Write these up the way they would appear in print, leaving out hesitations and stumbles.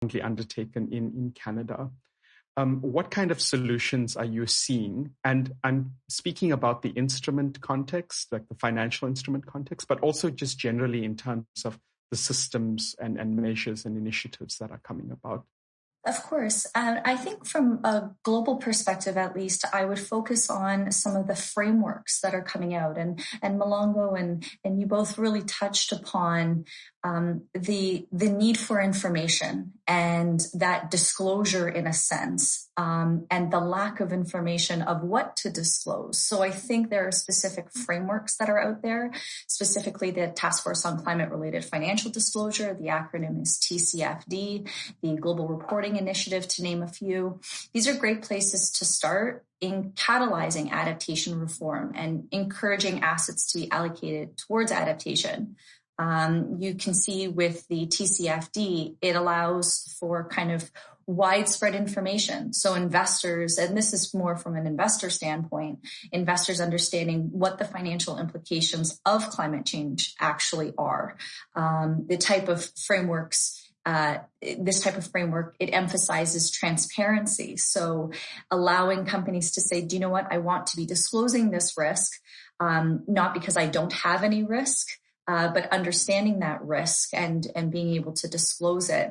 undertaken in Canada. What kind of solutions are you seeing? And I'm speaking about the instrument context, like the financial instrument context, but also just generally in terms of the systems and measures and initiatives that are coming about. Of course. I think from a global perspective, at least, I would focus on some of the frameworks that are coming out. And Malango and you both really touched upon the need for information and that disclosure in a sense, and the lack of information of what to disclose. So I think there are specific frameworks that are out there, specifically the Task Force on Climate-Related Financial Disclosure. The acronym is TCFD, the Global Reporting Initiative, to name a few. These are great places to start in catalyzing adaptation reform and encouraging assets to be allocated towards adaptation. You can see with the TCFD, it allows for kind of widespread information. So investors, and this is more from an investor standpoint, investors understanding what the financial implications of climate change actually are. The type of frameworks, this type of framework, it emphasizes transparency. So allowing companies to say, do you know what, I want to be disclosing this risk, not because I don't have any risk, but understanding that risk and being able to disclose it.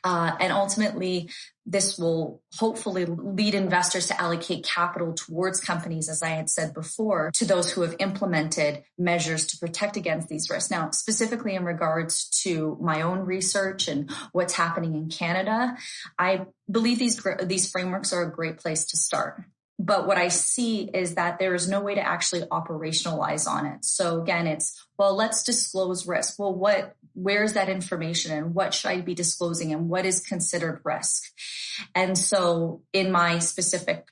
And ultimately, this will hopefully lead investors to allocate capital towards companies, as I had said before, to those who have implemented measures to protect against these risks. Now, specifically in regards to my own research and what's happening in Canada, I believe these frameworks are a great place to start. But what I see is that there is no way to actually operationalize on it. So again, it's, well, let's disclose risk. Well, where's that information and what should I be disclosing and what is considered risk? And so in my specific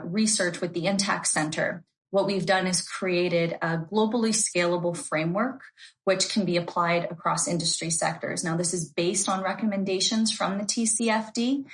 research with the Intact Center, what we've done is created a globally scalable framework, which can be applied across industry sectors. Now, this is based on recommendations from the TCFD.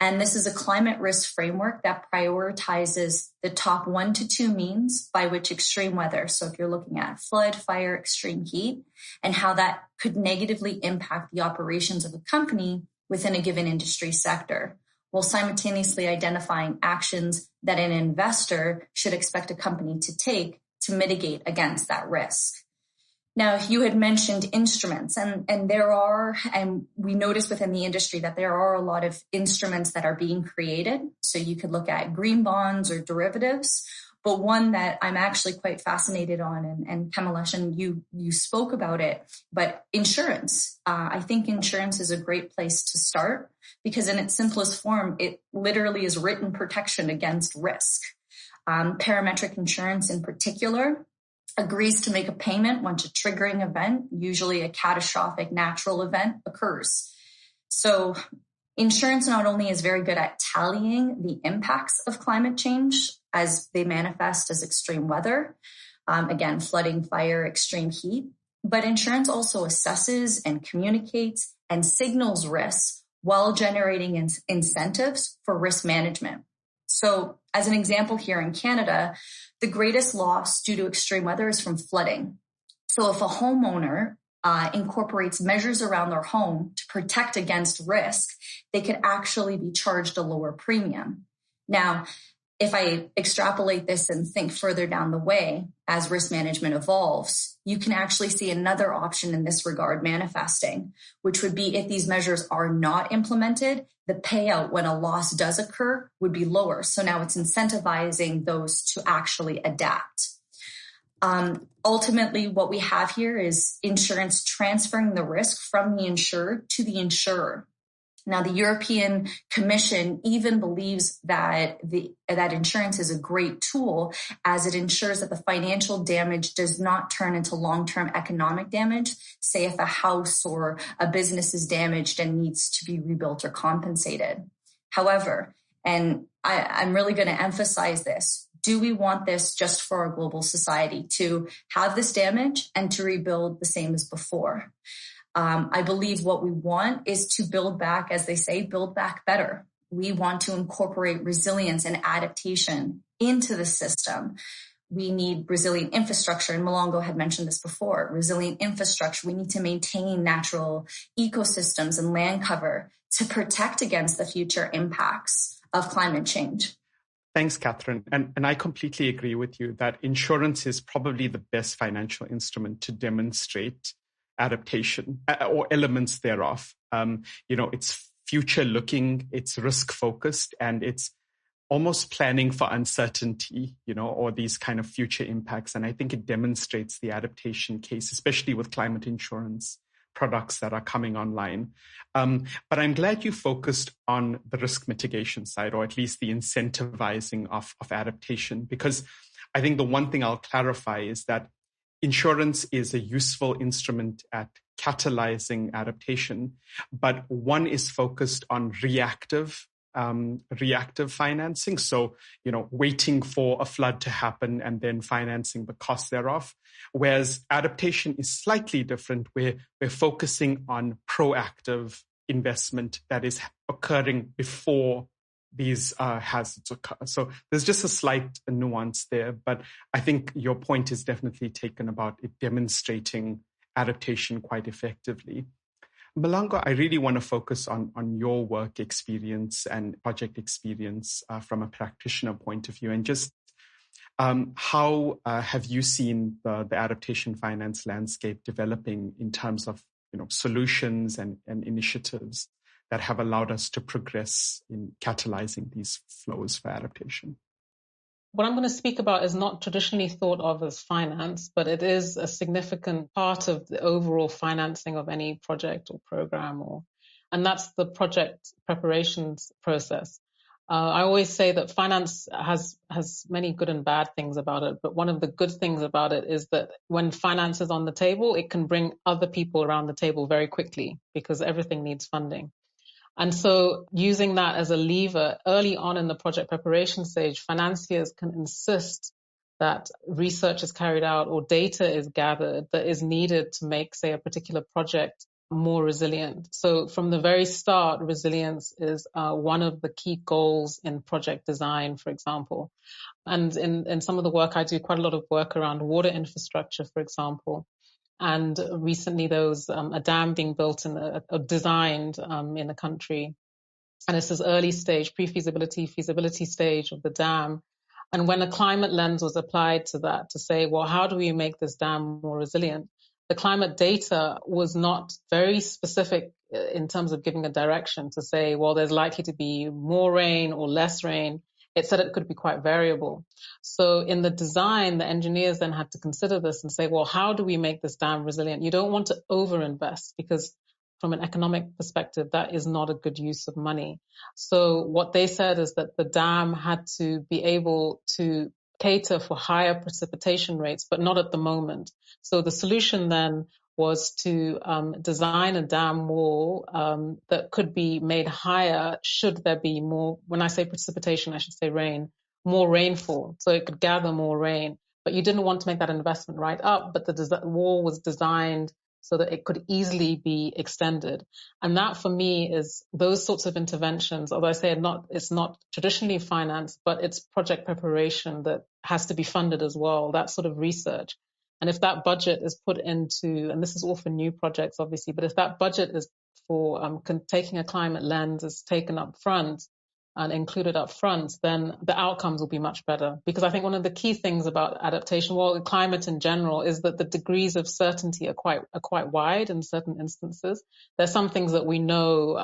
And this is a climate risk framework that prioritizes the top 1 to 2 means by which extreme weather, so if you're looking at flood, fire, extreme heat, and how that could negatively impact the operations of a company within a given industry sector, while simultaneously identifying actions that an investor should expect a company to take to mitigate against that risk. Now, you had mentioned instruments, and we notice within the industry that there are a lot of instruments that are being created. So you could look at green bonds or derivatives, but one that I'm actually quite fascinated on, and Kamleshan, you spoke about it, but insurance. I think insurance is a great place to start because in its simplest form, it literally is written protection against risk. Parametric insurance in particular agrees to make a payment once a triggering event, usually a catastrophic natural event, occurs. So insurance not only is very good at tallying the impacts of climate change as they manifest as extreme weather, again, flooding, fire, extreme heat, but insurance also assesses and communicates and signals risks while generating incentives for risk management. So as an example here in Canada, the greatest loss due to extreme weather is from flooding. So if a homeowner incorporates measures around their home to protect against risk, they could actually be charged a lower premium. Now, if I extrapolate this and think further down the way, as risk management evolves, you can actually see another option in this regard manifesting, which would be if these measures are not implemented, the payout when a loss does occur would be lower. So now it's incentivizing those to actually adapt. Ultimately, what we have here is insurance transferring the risk from the insured to the insurer. Now, the European Commission even believes that that insurance is a great tool as it ensures that the financial damage does not turn into long-term economic damage, say if a house or a business is damaged and needs to be rebuilt or compensated. However, and I'm really going to emphasize this, do we want this just for our global society to have this damage and to rebuild the same as before? I believe what we want is to build back, as they say, build back better. We want to incorporate resilience and adaptation into the system. we need resilient infrastructure. And Malango had mentioned this before, resilient infrastructure. We need to maintain natural ecosystems and land cover to protect against the future impacts of climate change. Thanks, Kathryn. And I completely agree with you that insurance is probably the best financial instrument to demonstrate adaptation or elements thereof. It's future looking, it's risk focused, and it's almost planning for uncertainty, or these kind of future impacts. And I think it demonstrates the adaptation case, especially with climate insurance products that are coming online. But I'm glad you focused on the risk mitigation side, or at least the incentivizing of adaptation, because I think the one thing I'll clarify is that insurance is a useful instrument at catalyzing adaptation, but one is focused on reactive financing. So, waiting for a flood to happen and then financing the cost thereof. Whereas adaptation is slightly different, where we're focusing on proactive investment that is occurring before these hazards occur. So there's just a slight nuance there, but I think your point is definitely taken about it demonstrating adaptation quite effectively. Malango, I really want to focus on your work experience and project experience from a practitioner point of view, and just how have you seen the adaptation finance landscape developing in terms of solutions and initiatives that have allowed us to progress in catalyzing these flows for adaptation? What I'm going to speak about is not traditionally thought of as finance, but it is a significant part of the overall financing of any project or program, and that's the project preparations process. I always say that finance has many good and bad things about it, but one of the good things about it is that when finance is on the table, it can bring other people around the table very quickly because everything needs funding. And so using that as a lever early on in the project preparation stage, financiers can insist that research is carried out or data is gathered that is needed to make, say, a particular project more resilient. So from the very start, resilience is one of the key goals in project design, for example. And in some of the work I do, quite a lot of work around water infrastructure, for example. And recently there was a dam being built designed in a country. And it's this early stage, pre-feasibility, feasibility stage of the dam. And when a climate lens was applied to that to say, well, how do we make this dam more resilient? The climate data was not very specific in terms of giving a direction to say, well, there's likely to be more rain or less rain. It said it could be quite variable. So in the design, the engineers then had to consider this and say, well, how do we make this dam resilient? You don't want to overinvest because from an economic perspective, that is not a good use of money. So what they said is that the dam had to be able to cater for higher precipitation rates, but not at the moment. So the solution then was to design a dam wall that could be made higher should there be more, when I say precipitation, I should say rain, more rainfall, so it could gather more rain. But you didn't want to make that investment right up, but the wall was designed so that it could easily be extended. And that for me is those sorts of interventions, although I say it's not traditionally financed, but it's project preparation that has to be funded as well, that sort of research. And if that budget is put into, and this is all for new projects obviously, but if that budget is for taking a climate lens is taken up front and included up front, then the outcomes will be much better. Because I think one of the key things about adaptation, well, climate in general, is that the degrees of certainty are quite wide in certain instances. There's some things that we know,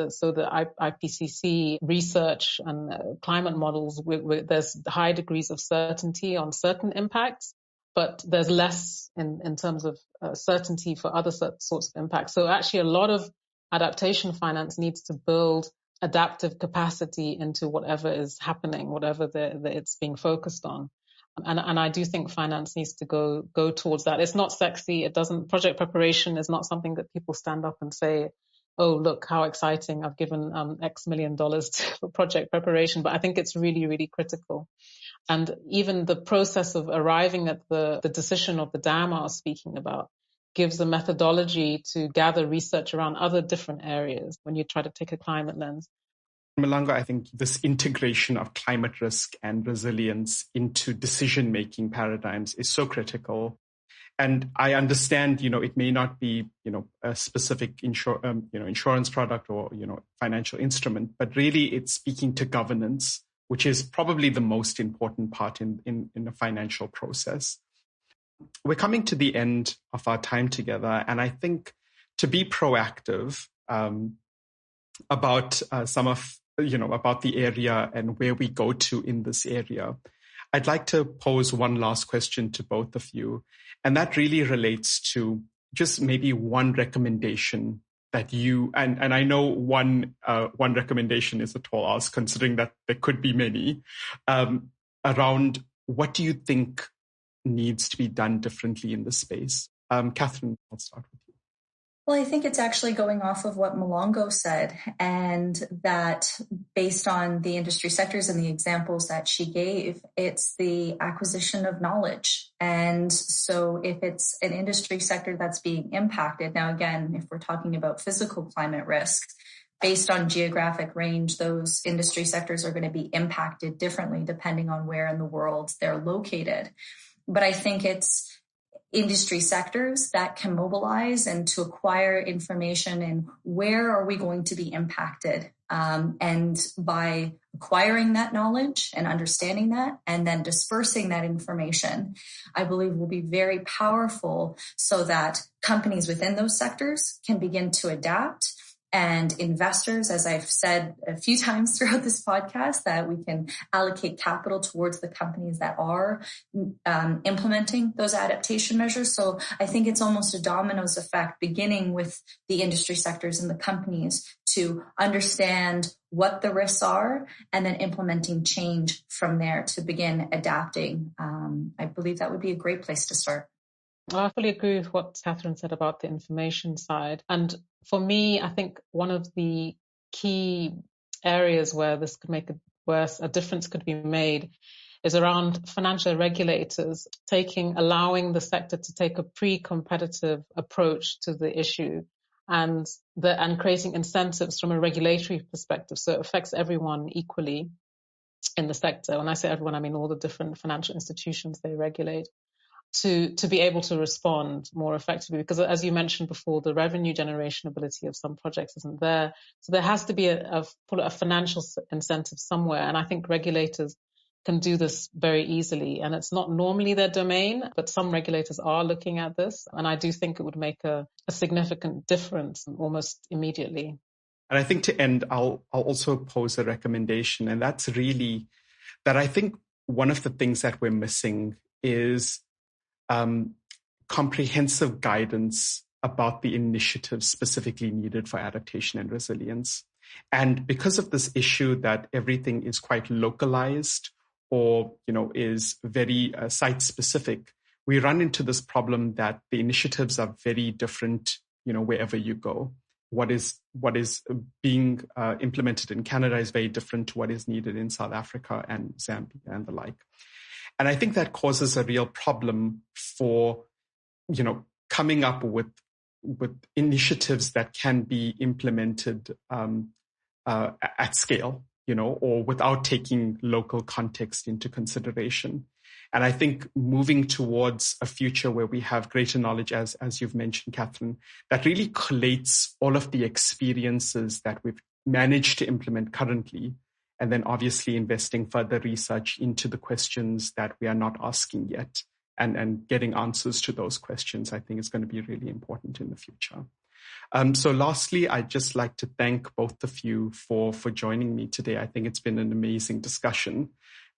so the IPCC research and climate models, there's high degrees of certainty on certain impacts, but there's less in terms of certainty for other sorts of impacts. So actually a lot of adaptation finance needs to build adaptive capacity into whatever is happening, whatever it's being focused on. And I do think finance needs to go towards that. It's not sexy. Project preparation is not something that people stand up and say, oh, look how exciting, I've given X $million for project preparation. But I think it's really, really critical. And even the process of arriving at the decision of the dam I was speaking about gives a methodology to gather research around other different areas when you try to take a climate lens. Malango, I think this integration of climate risk and resilience into decision-making paradigms is so critical. And I understand, it may not be, a specific insurance product or, financial instrument, but really it's speaking to governance, which is probably the most important part in the financial process. We're coming to the end of our time together, and I think to be proactive about about the area and where we go to in this area, I'd like to pose one last question to both of you, and that really relates to just maybe one recommendation that you, and I know one recommendation is a tall ask, considering that there could be many, around what do you think needs to be done differently in this space? Kathryn, I'll start with you. Well, I think it's actually going off of what Malango said, and that based on the industry sectors and the examples that she gave, it's the acquisition of knowledge. And so if it's an industry sector that's being impacted, now again, if we're talking about physical climate risk, based on geographic range, those industry sectors are going to be impacted differently depending on where in the world they're located. But I think it's industry sectors that can mobilize and to acquire information and where are we going to be impacted. And by acquiring that knowledge and understanding that and then dispersing that information, I believe will be very powerful so that companies within those sectors can begin to adapt. And investors, as I've said a few times throughout this podcast, that we can allocate capital towards the companies that are implementing those adaptation measures. So I think it's almost a dominoes effect, beginning with the industry sectors and the companies to understand what the risks are and then implementing change from there to begin adapting. I believe that would be a great place to start. I fully agree with what Kathryn said about the information side. And for me, I think one of the key areas where this could make a difference could be made is around financial regulators allowing the sector to take a pre-competitive approach to the issue and creating incentives from a regulatory perspective. So it affects everyone equally in the sector. When I say everyone, I mean all the different financial institutions they regulate. To be able to respond more effectively, because as you mentioned before, the revenue generation ability of some projects isn't there. So there has to be a financial incentive somewhere. And I think regulators can do this very easily. And it's not normally their domain, but some regulators are looking at this. And I do think it would make a significant difference almost immediately. And I think to end, I'll also pose a recommendation. And that's really that I think one of the things that we're missing is comprehensive guidance about the initiatives specifically needed for adaptation and resilience. And because of this issue that everything is quite localized or, is very site-specific, we run into this problem that the initiatives are very different, wherever you go. What is being implemented in Canada is very different to what is needed in South Africa and Zambia and the like. And I think that causes a real problem for, coming up with initiatives that can be implemented at scale, or without taking local context into consideration. And I think moving towards a future where we have greater knowledge, as you've mentioned, Kathryn, that really collates all of the experiences that we've managed to implement currently, and then obviously investing further research into the questions that we are not asking yet and getting answers to those questions, I think is going to be really important in the future. So lastly, I'd just like to thank both of you for joining me today. I think it's been an amazing discussion,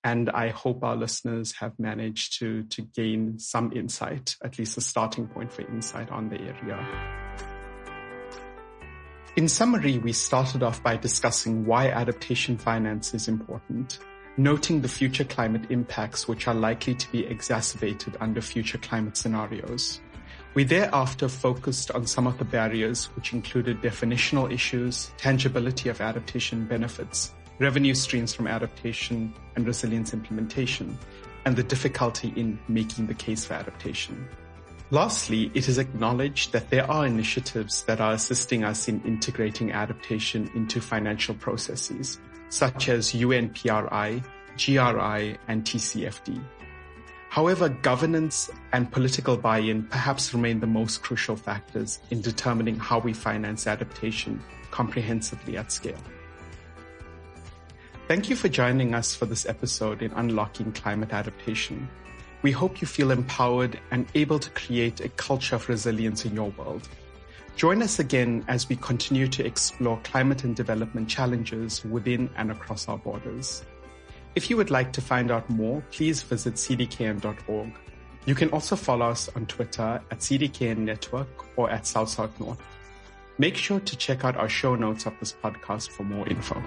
and I hope our listeners have managed to gain some insight, at least a starting point for insight on the area. In summary, we started off by discussing why adaptation finance is important, noting the future climate impacts which are likely to be exacerbated under future climate scenarios. We thereafter focused on some of the barriers, which included definitional issues, tangibility of adaptation benefits, revenue streams from adaptation and resilience implementation, and the difficulty in making the case for adaptation. Lastly, it is acknowledged that there are initiatives that are assisting us in integrating adaptation into financial processes, such as UNPRI, GRI, and TCFD. However, governance and political buy-in perhaps remain the most crucial factors in determining how we finance adaptation comprehensively at scale. Thank you for joining us for this episode in Unlocking Climate Adaptation. We hope you feel empowered and able to create a culture of resilience in your world. Join us again as we continue to explore climate and development challenges within and across our borders. If you would like to find out more, please visit cdkn.org. You can also follow us on Twitter at CDKN Network or at South South North. Make sure to check out our show notes of this podcast for more info.